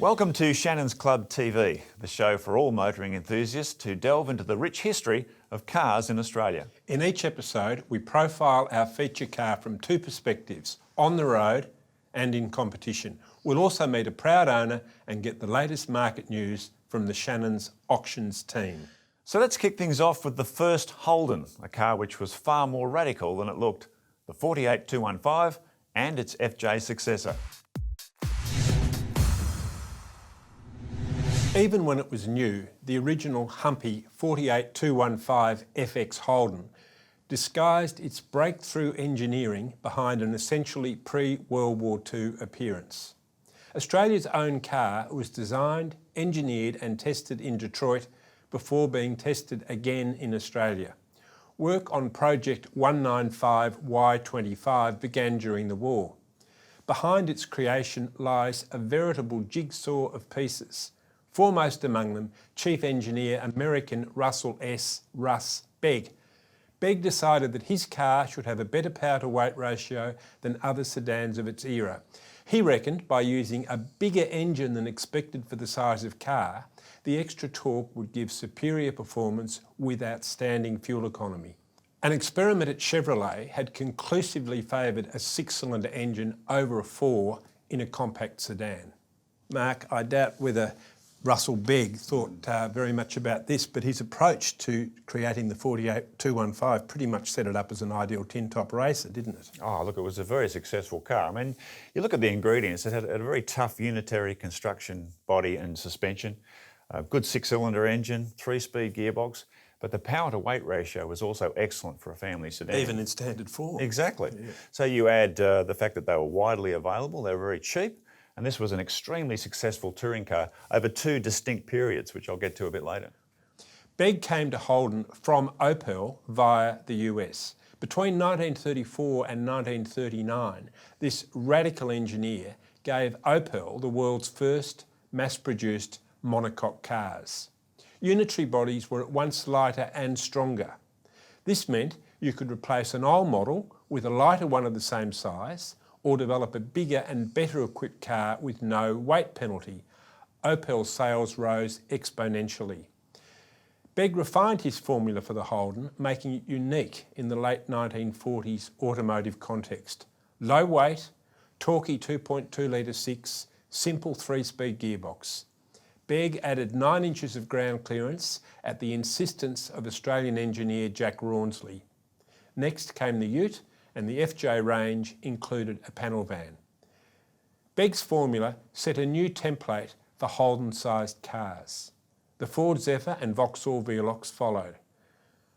Welcome to Shannons Club TV, the show for all motoring enthusiasts to delve into the rich history of cars in Australia. In each episode, we profile our feature car from two perspectives, on the road and in competition. We'll also meet a proud owner and get the latest market news from the Shannons auctions team. So let's kick things off with the first Holden, a car which was far more radical than it looked, the 48215 and its FJ successor. Even when it was new, the original humpy 48215 FX Holden disguised its breakthrough engineering behind an essentially pre-World War II appearance. Australia's own car was designed, engineered and tested in Detroit before being tested again in Australia. Work on Project 195Y25 began during the war. Behind its creation lies a veritable jigsaw of pieces. Foremost among them, Chief Engineer American Russell S. Russ Begg. Begg decided that his car should have a better power-to-weight ratio than other sedans of its era. He reckoned by using a bigger engine than expected for the size of car, the extra torque would give superior performance with outstanding fuel economy. An experiment at Chevrolet had conclusively favoured a 6-cylinder engine over a 4 in a compact sedan. Mark, I doubt whether Russell Begg thought very much about this, but his approach to creating the 48215 pretty much set it up as an ideal tin-top racer, didn't it? Oh, look, it was a very successful car. I mean, you look at the ingredients, it had a very tough unitary construction body and suspension, a good 6-cylinder engine, 3-speed gearbox, but the power-to-weight ratio was also excellent for a family sedan. Even in standard form. Exactly. Yeah. So you add the fact that they were widely available, they were very cheap, and this was an extremely successful touring car over two distinct periods, which I'll get to a bit later. Begg came to Holden from Opel via the US. Between 1934 and 1939, this radical engineer gave Opel the world's first mass-produced monocoque cars. Unitary bodies were at once lighter and stronger. This meant you could replace an old model with a lighter one of the same size, or develop a bigger and better equipped car with no weight penalty. Opel sales rose exponentially. Begg refined his formula for the Holden, making it unique in the late 1940s automotive context. Low weight, torquey 2.2 litre 6, simple 3-speed gearbox. Begg added 9 inches of ground clearance at the insistence of Australian engineer Jack Rawnsley. Next came the Ute, and the FJ range included a panel van. Begg's formula set a new template for Holden-sized cars. The Ford Zephyr and Vauxhall Velox followed.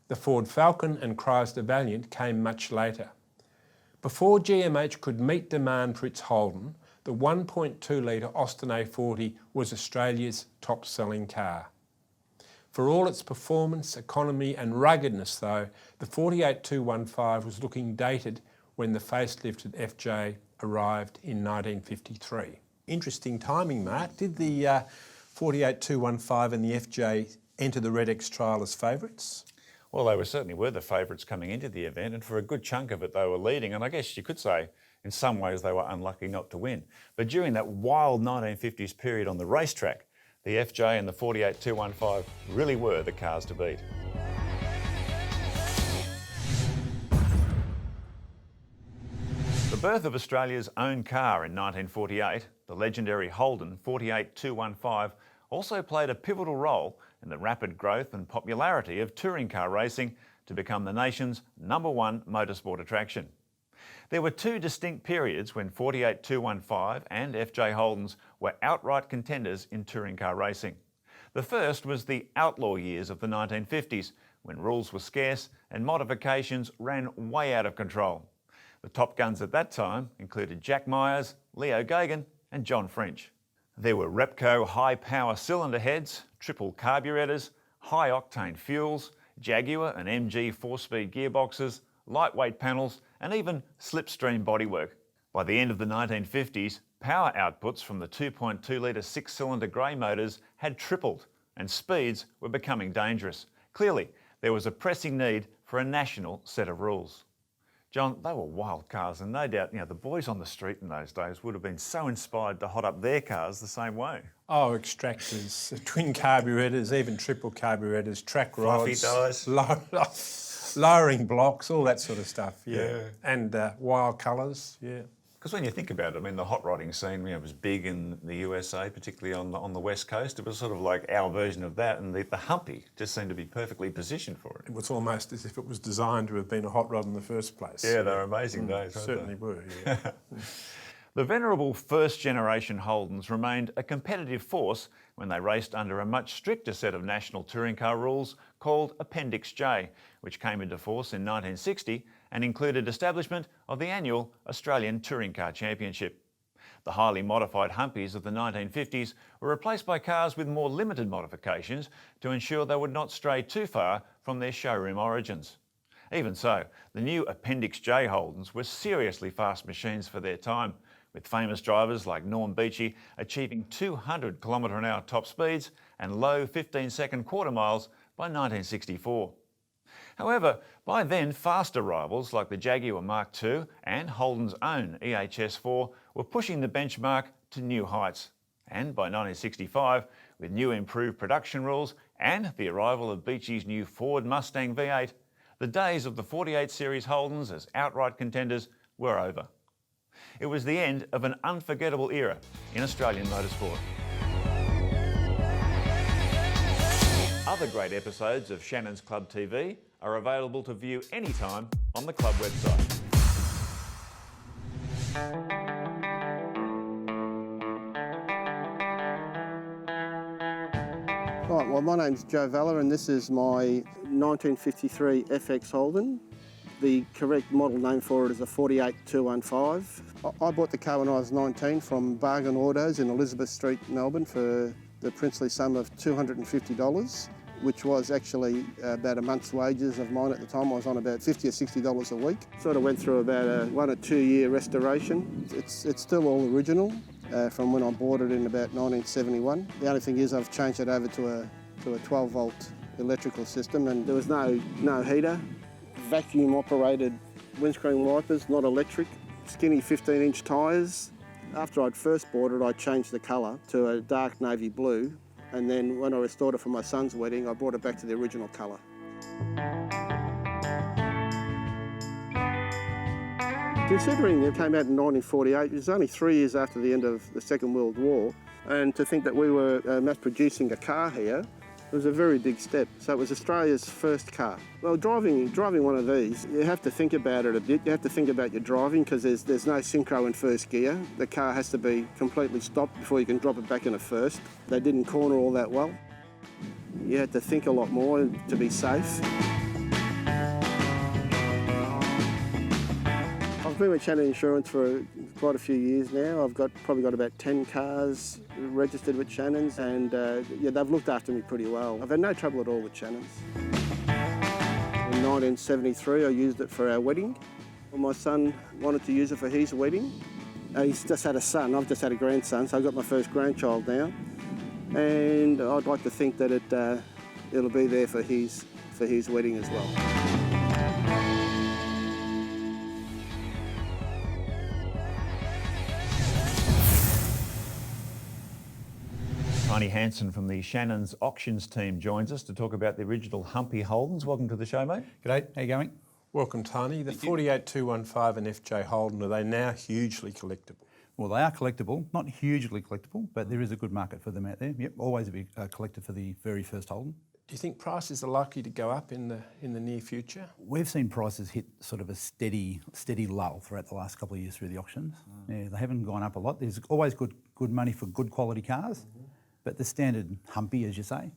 The Ford Falcon and Chrysler Valiant came much later. Before GMH could meet demand for its Holden, the 1.2 litre Austin A40 was Australia's top-selling car. For all its performance, economy and ruggedness though, the 48215 was looking dated when the facelifted FJ arrived in 1953. Interesting timing, Mark. Did the 48215 and the FJ enter the RedX trial as favourites? Well, they certainly were the favourites coming into the event, and for a good chunk of it they were leading, and I guess you could say in some ways they were unlucky not to win. But during that wild 1950s period on the racetrack, the FJ and the 48215 really were the cars to beat. The birth of Australia's own car in 1948, the legendary Holden 48215, also played a pivotal role in the rapid growth and popularity of touring car racing to become the nation's #1 motorsport attraction. There were two distinct periods when 48215 and FJ Holdens were outright contenders in touring car racing. The first was the outlaw years of the 1950s, when rules were scarce and modifications ran way out of control. The top guns at that time included Jack Myers, Leo Gagin and John French. There were Repco high-power cylinder heads, triple carburetors, high-octane fuels, Jaguar and MG 4-speed gearboxes, lightweight panels and even slipstream bodywork. By the end of the 1950s, power outputs from the 2.2 litre 6-cylinder grey motors had tripled and speeds were becoming dangerous. Clearly, there was a pressing need for a national set of rules. John, they were wild cars, and no doubt, the boys on the street in those days would have been so inspired to hot up their cars the same way. Oh, extractors, twin carburettors, even triple carburettors, track Fluffy rods, tyres. lowering blocks, all that sort of stuff, yeah. And wild colours, yeah. Because when you think about it, the hot rodding scene, was big in the USA, particularly on the West Coast. It was sort of like our version of that, and the Humpy just seemed to be perfectly positioned for it. It was almost as if it was designed to have been a hot rod in the first place. Yeah, they were amazing days. Certainly were, yeah. The venerable first-generation Holdens remained a competitive force when they raced under a much stricter set of national touring car rules called Appendix J, which came into force in 1960 and included establishment of the annual Australian Touring Car Championship. The highly modified Humpies of the 1950s were replaced by cars with more limited modifications to ensure they would not stray too far from their showroom origins. Even so, the new Appendix J Holdens were seriously fast machines for their time, with famous drivers like Norm Beechey achieving 200 km/h top speeds and low 15-second quarter miles by 1964. However, by then faster rivals like the Jaguar Mark II and Holden's own EHS4 were pushing the benchmark to new heights. And by 1965, with new improved production rules and the arrival of Beechey's new Ford Mustang V8, the days of the 48 Series Holdens as outright contenders were over. It was the end of an unforgettable era in Australian motorsport. Other great episodes of Shannons Club TV are available to view anytime on the club website. Right, well, my name's Joe Valla and this is my 1953 FX Holden. The correct model name for it is a 48215. I bought the car when I was 19 from Bargain Autos in Elizabeth Street, Melbourne for the princely sum of $250, which was actually about a month's wages of mine at the time. I was on about $50 or $60 a week. Sort of went through about a 1 or 2 year restoration. It's still all original from when I bought it in about 1971. The only thing is I've changed it over to a 12 volt electrical system, and there was no heater. Vacuum operated windscreen wipers, not electric. Skinny 15-inch tyres. After I'd first bought it, I changed the colour to a dark navy blue, and then when I restored it for my son's wedding, I brought it back to the original colour. Considering it came out in 1948, it was only 3 years after the end of the Second World War, and to think that we were mass producing a car here, it was a very big step. So it was Australia's first car. Well, driving one of these, you have to think about it a bit. You have to think about your driving because there's no synchro in first gear. The car has to be completely stopped before you can drop it back into first. They didn't corner all that well. You had to think a lot more to be safe. I've been with Shannon Insurance for quite a few years now. I've probably got about 10 cars registered with Shannons, and yeah, they've looked after me pretty well. I've had no trouble at all with Shannons. In 1973, I used it for our wedding. Well, my son wanted to use it for his wedding. He's just had a son. I've just had a grandson, so I've got my first grandchild now. And I'd like to think that it'll be there for his wedding as well. Tiny Hansen from the Shannons Auctions team joins us to talk about the original Humpy Holdens. Welcome to the show, mate. G'day, how you going? Welcome, Tony. The 48215 and FJ Holden, are they now hugely collectible? Well, they are collectible, not hugely collectible, but there is a good market for them out there. Yep, always be a collector for the very first Holden. Do you think prices are likely to go up in the near future? We've seen prices hit sort of a steady lull throughout the last couple of years through the auctions. Yeah, they haven't gone up a lot. There's always good money for good quality cars. But the standard Humpy, as you say,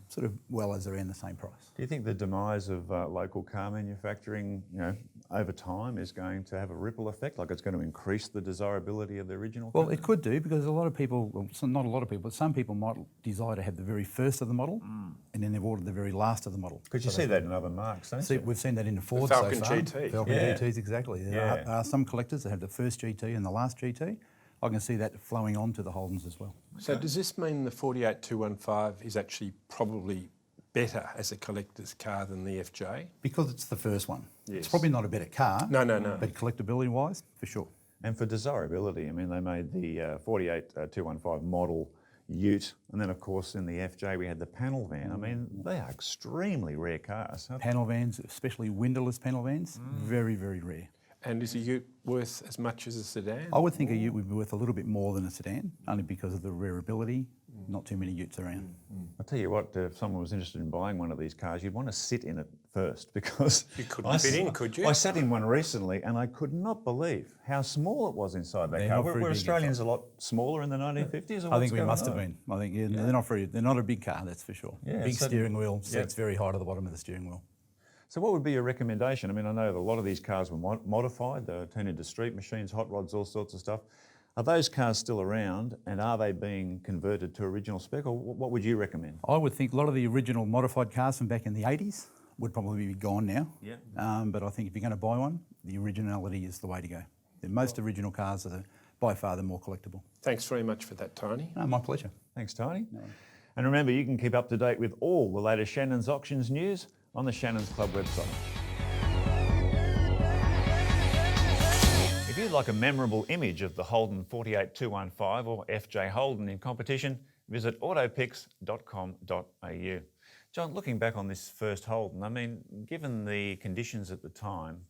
sort of well as around the same price. Do you think the demise of local car manufacturing, over time is going to have a ripple effect? Like it's going to increase the desirability of the original car? Well, it could do because a lot of people, well, not a lot of people, but some people might desire to have the very first of the model and then they've ordered the very last of the model. Because you see that in other marques, don't you? We've seen that in the Ford Falcon so far. GT. Falcon Yeah. GTs, exactly. There are some collectors that have the first GT and the last GT. I can see that flowing on to the Holdens as well. So does this mean the 48215 is actually probably better as a collector's car than the FJ? Because it's the first one. Yes. It's probably not a better car. No. But collectability-wise, for sure. And for desirability, I mean, they made the 48215 model ute, and then of course in the FJ we had the panel van. I mean, they are extremely rare cars. Panel vans, especially windowless panel vans, very, very rare. And is a ute worth as much as a sedan? I would think a ute would be worth a little bit more than a sedan, only because of the rarability. Not too many utes around. I'll tell you what, if someone was interested in buying one of these cars, you'd want to sit in it first, because You couldn't fit in, could you? I sat in one recently and I could not believe how small it was inside that They're car. not very Were big Australians a lot smaller in the 1950s? Or I think what's we going must have on? been. I think they're not a big car, that's for sure. Yeah, big so- steering wheel, seats very high to the bottom of the steering wheel. So what would be your recommendation? I mean, I know that a lot of these cars were modified. They were turned into street machines, hot rods, all sorts of stuff. Are those cars still around, and are they being converted to original spec, or what would you recommend? I would think a lot of the original modified cars from back in the 80s would probably be gone now. Yeah. But I think if you're going to buy one, the originality is the way to go. The most original cars are by far the more collectible. Thanks very much for that, Tony. No, my pleasure. Thanks, Tony. And remember, you can keep up to date with all the latest Shannons auctions news on the Shannons Club website. If you'd like a memorable image of the Holden 48215 or FJ Holden in competition, visit autopics.com.au. John, looking back on this first Holden, I mean, given the conditions at the time,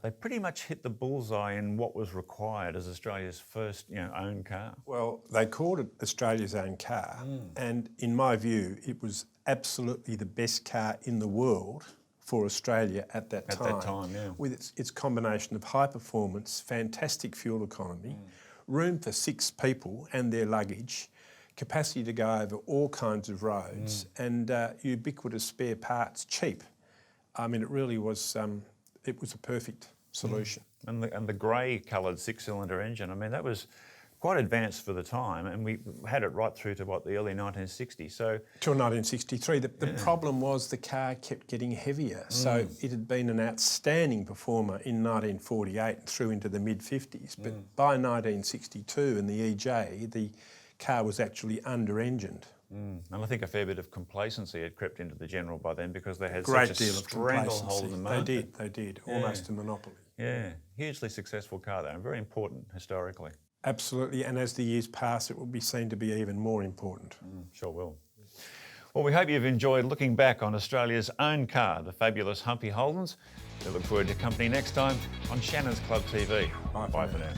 they pretty much hit the bullseye in what was required as Australia's first, own car. Well, they called it Australia's own car, and in my view, it was absolutely the best car in the world for Australia at that time. At that time, yeah. With its combination of high performance, fantastic fuel economy, room for 6 people and their luggage, capacity to go over all kinds of roads, and ubiquitous spare parts, cheap. I mean, it really was. It was a perfect solution. And the grey coloured 6-cylinder engine, I mean, that was quite advanced for the time, and we had it right through to the early 1960s. So Till 1963. The problem was the car kept getting heavier. So it had been an outstanding performer in 1948 and through into the mid-50s. But by 1962 in the EJ, the car was actually under-engined. and I think a fair bit of complacency had crept into the General by then, because they had Great such a deal of stranglehold complacency. in the They market. did. Almost a monopoly. Yeah, hugely successful car though, and very important historically. Absolutely, and as the years pass, it will be seen to be even more important. Sure will. Well, we hope you've enjoyed looking back on Australia's own car, the fabulous Humpy Holdens. We look forward to company next time on Shannons Club TV. Bye for now.